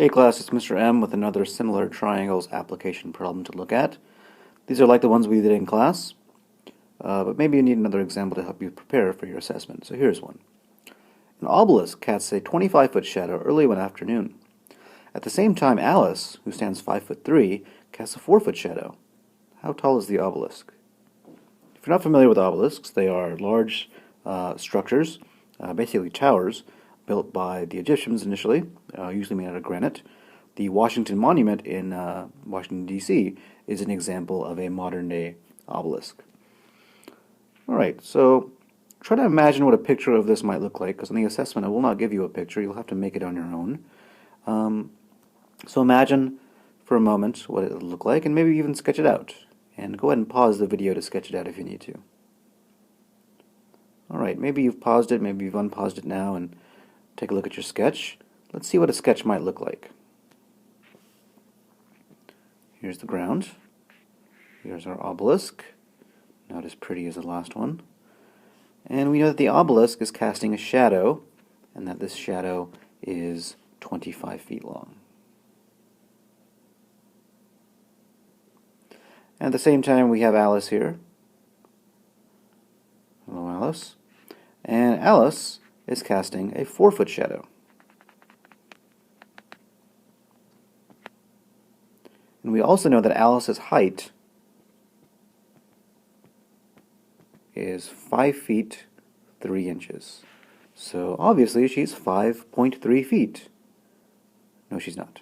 Hey class, it's Mr. M with another similar triangles application problem to look at. These are like the ones we did in class, but maybe you need another example to help you prepare for your assessment. So here's one. An obelisk casts a 25-foot shadow early one afternoon. At the same time, Alice, who stands 5'3", casts a 4-foot shadow. How tall is the obelisk? If you're not familiar with obelisks, they are large structures, basically towers, built by the Egyptians initially, usually made out of granite. The Washington Monument in Washington, D.C. is an example of a modern-day obelisk. Alright, so try to imagine what a picture of this might look like, because in the assessment I will not give you a picture, you'll have to make it on your own. So imagine for a moment what it would look like, and maybe even sketch it out. And go ahead and pause the video to sketch it out if you need to. Alright, maybe you've paused it, maybe you've unpaused it now, and take a look at your sketch. Let's see what a sketch might look like. Here's the ground. Here's our obelisk. Not as pretty as the last one. And we know that the obelisk is casting a shadow, and that this shadow is 25 feet long. And at the same time, we have Alice here. Hello, Alice. And Alice is casting a 4-foot shadow. And we also know that Alice's height is 5 feet 3 inches. So obviously she's 5.3 feet. No, she's not.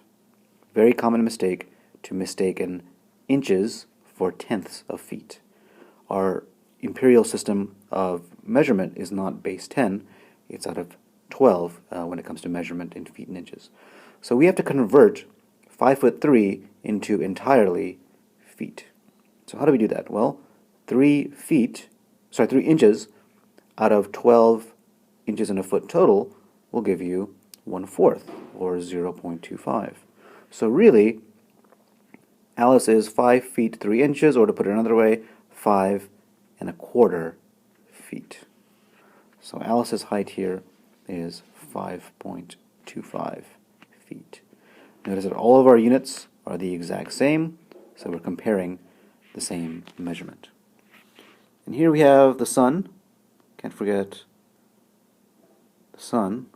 Very common mistake to mistaken inches for tenths of feet. Our imperial system of measurement is not base 10, it's out of 12 when it comes to measurement in feet and inches. So we have to convert 5'3" into entirely feet. So how do we do that? Well, 3 inches out of 12 inches in a foot total will give you 1/4, or 0.25. So really, Alice is 5 feet 3 inches, or to put it another way, 5¼ feet. So Alice's height here is 5.25 feet. Notice that all of our units are the exact same, so we're comparing the same measurement. And here we have the sun. Can't forget the sun,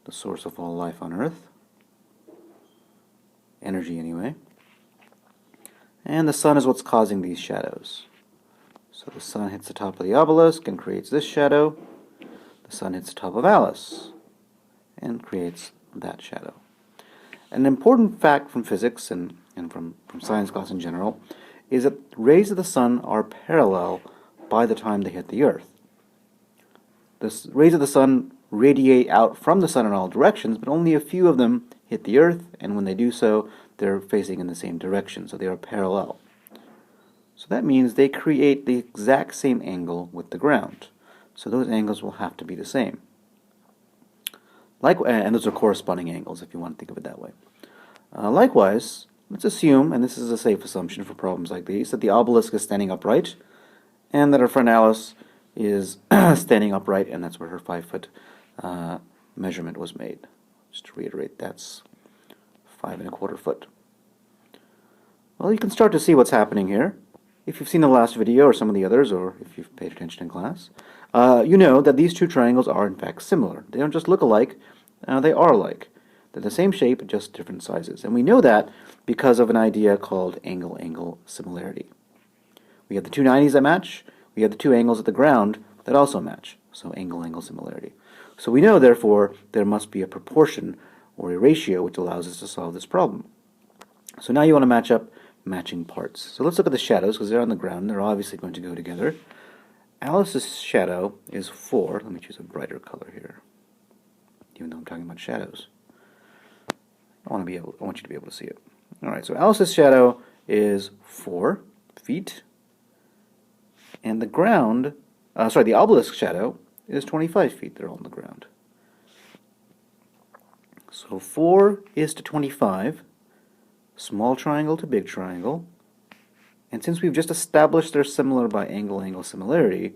the source of all life on Earth. Energy, anyway. And the sun is what's causing these shadows. So the sun hits the top of the obelisk and creates this shadow. The sun hits the top of Alice and creates that shadow. An important fact from physics and from science class in general is that rays of the sun are parallel by the time they hit the Earth. The rays of the sun radiate out from the sun in all directions, but only a few of them hit the Earth, and when they do so, they're facing in the same direction, so they are parallel. So that means they create the exact same angle with the ground. So those angles will have to be the same. And those are corresponding angles, if you want to think of it that way. Likewise, let's assume, and this is a safe assumption for problems like these, that the obelisk is standing upright, and that our friend Alice is standing upright, and that's where her 5-foot measurement was made. Just to reiterate, that's 5¼ foot. Well, you can start to see what's happening here. If you've seen the last video or some of the others, or if you've paid attention in class, you know that these two triangles are in fact similar. They don't just look alike, they are alike. They're the same shape, just different sizes. And we know that because of an idea called angle-angle similarity. We have the two 90s that match, we have the two angles at the ground that also match, so angle-angle similarity. So we know, therefore, there must be a proportion or a ratio which allows us to solve this problem. So now you want to match up matching parts. So let's look at the shadows, because they're on the ground. They're obviously going to go together. Alice's shadow is 4. Let me choose a brighter color here, even though I'm talking about shadows. I want you to be able to see it. All right, so Alice's shadow is 4 feet, and the obelisk shadow is 25 feet. They're all on the ground. So 4 is to 25. Small triangle to big triangle, and since we've just established they're similar by angle-angle similarity,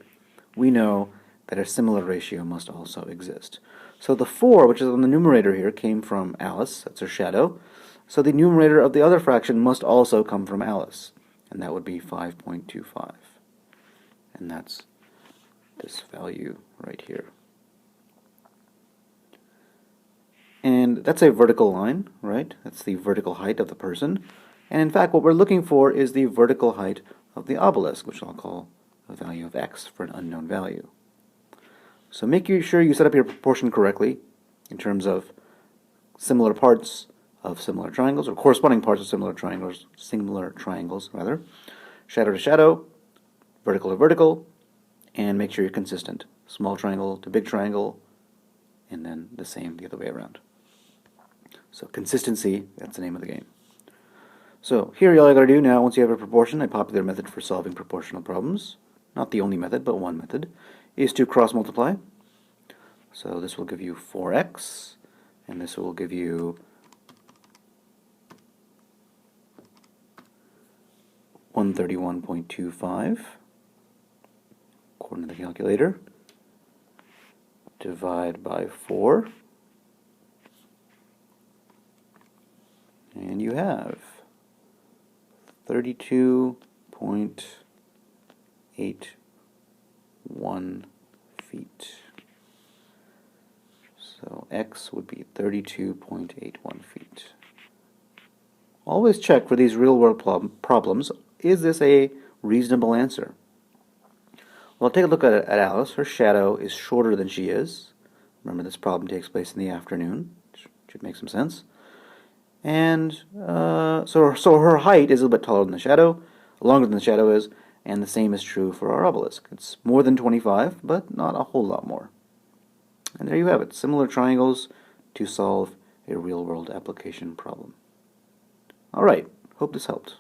we know that a similar ratio must also exist. So the 4, which is on the numerator here, came from Alice. That's her shadow. So the numerator of the other fraction must also come from Alice. And that would be 5.25. And that's this value right here. And that's a vertical line, right? That's the vertical height of the person. And in fact, what we're looking for is the vertical height of the obelisk, which I'll call a value of x for an unknown value. So make sure you set up your proportion correctly in terms of similar parts of similar triangles, or corresponding parts of similar triangles, shadow to shadow, vertical to vertical, and make sure you're consistent. Small triangle to big triangle, and then the same the other way around. So consistency, that's the name of the game. So here all you gotta do now, once you have a proportion, a popular method for solving proportional problems, not the only method, but one method, is to cross multiply. So this will give you 4x, and this will give you 131.25, according to the calculator. Divide by 4, and you have 32.81 feet. So x would be 32.81 feet. Always check for these real-world problems, is this a reasonable answer? Well, take a look at Alice. Her shadow is shorter than she is. Remember, this problem takes place in the afternoon. Should make some sense. And so her height is a little bit taller than the shadow, longer than the shadow is, and the same is true for our obelisk. It's more than 25, but not a whole lot more. And there you have it, similar triangles to solve a real-world application problem. All right, hope this helped.